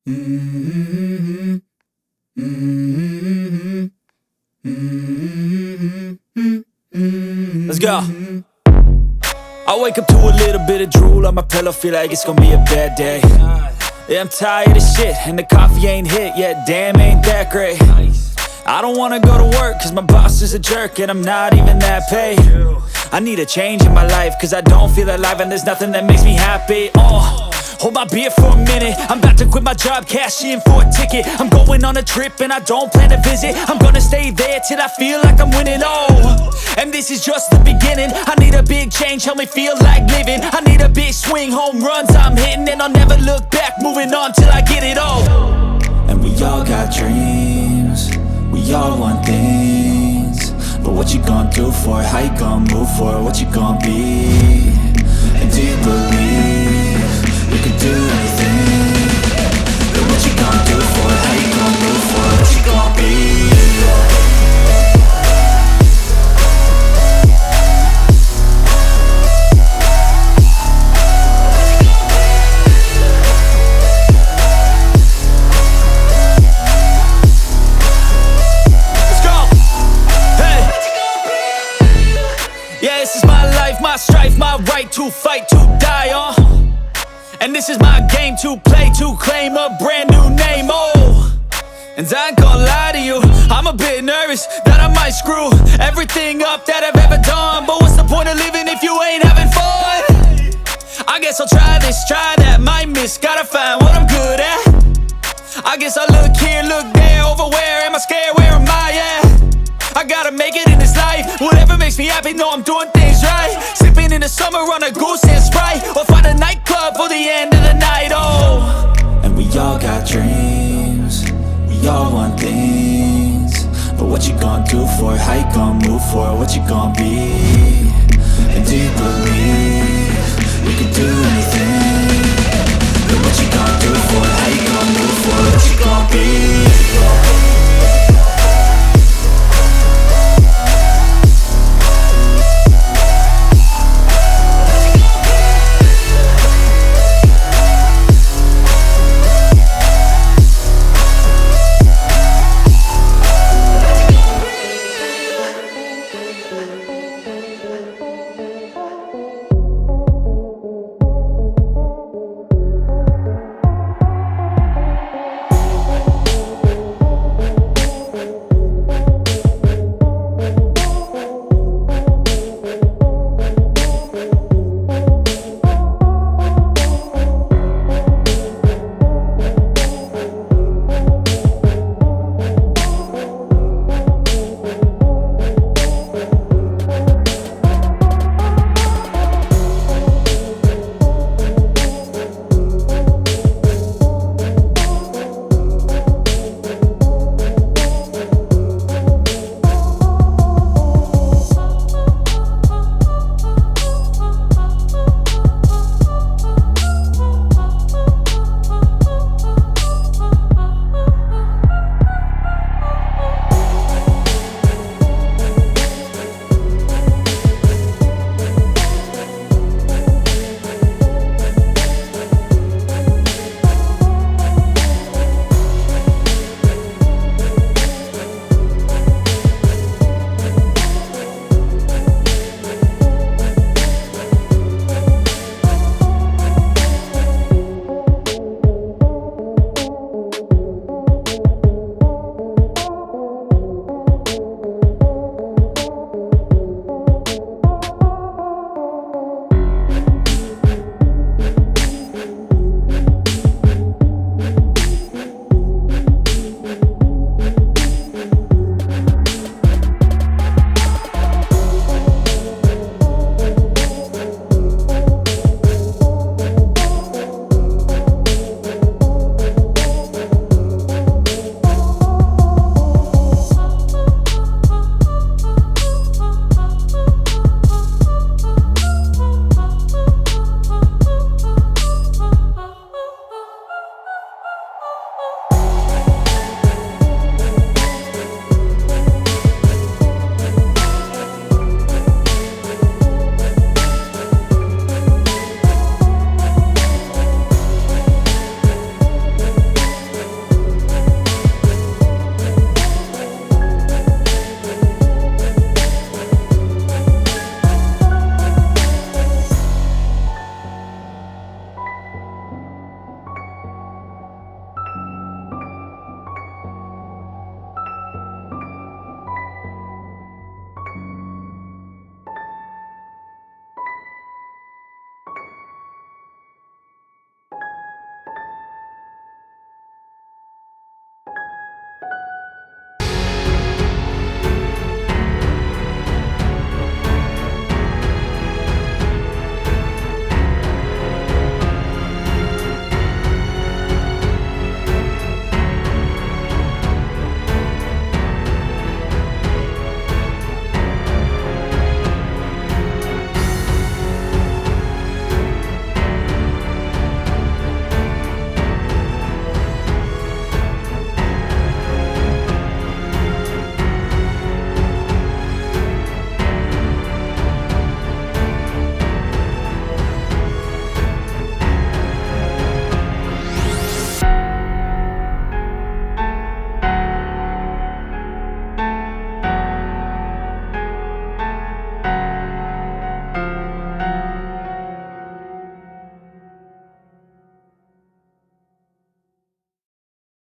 Mm-hmm. Mm-hmm. Mm-hmm. Let's go. I wake up to a little bit of drool on my pillow, feel like it's gonna be a bad day. Yeah, I'm tired of shit, and the coffee ain't hit yet, damn, ain't that great. I don't wanna go to work, cause my boss is a jerk, and I'm not even that paid. I need a change in my life, cause I don't feel alive, and there's nothing that makes me happy. Hold my beer for a minute, I'm about to quit my job, cash in for a ticket. I'm going on a trip and I don't plan to visit. I'm gonna stay there till I feel like I'm winning, and this is just the beginning. I need a big change, help me feel like living. I need a big swing, home runs I'm hitting, and I'll never look back, moving on till I get it all. And we all got dreams, we all want things, but what you gonna do for it? How you gonna move for it? What you gonna be? And do you believe you can do anything? But what you gonna do for it? How you gonna move for it? What you gonna be? My strife, my right to fight, to die on. And this is my game to play, to claim a brand new name, And I ain't gonna lie to you, I'm a bit nervous that I might screw everything up that I've ever done. But what's the point of living if you ain't having fun? I guess I'll try this, try that, might miss, gotta find what I'm good at. I guess I look here, look there, over where am I scared, where am I at? I gotta make it in this life, whatever makes me happy, know I'm doing things right. Sipping in the summer on a goose and Sprite, or find a nightclub for the end of the night, And we all got dreams, we all want things, but what you gonna do for it? How you gonna move for it? What you gonna be? And do you believe you can do anything? But what you gonna do?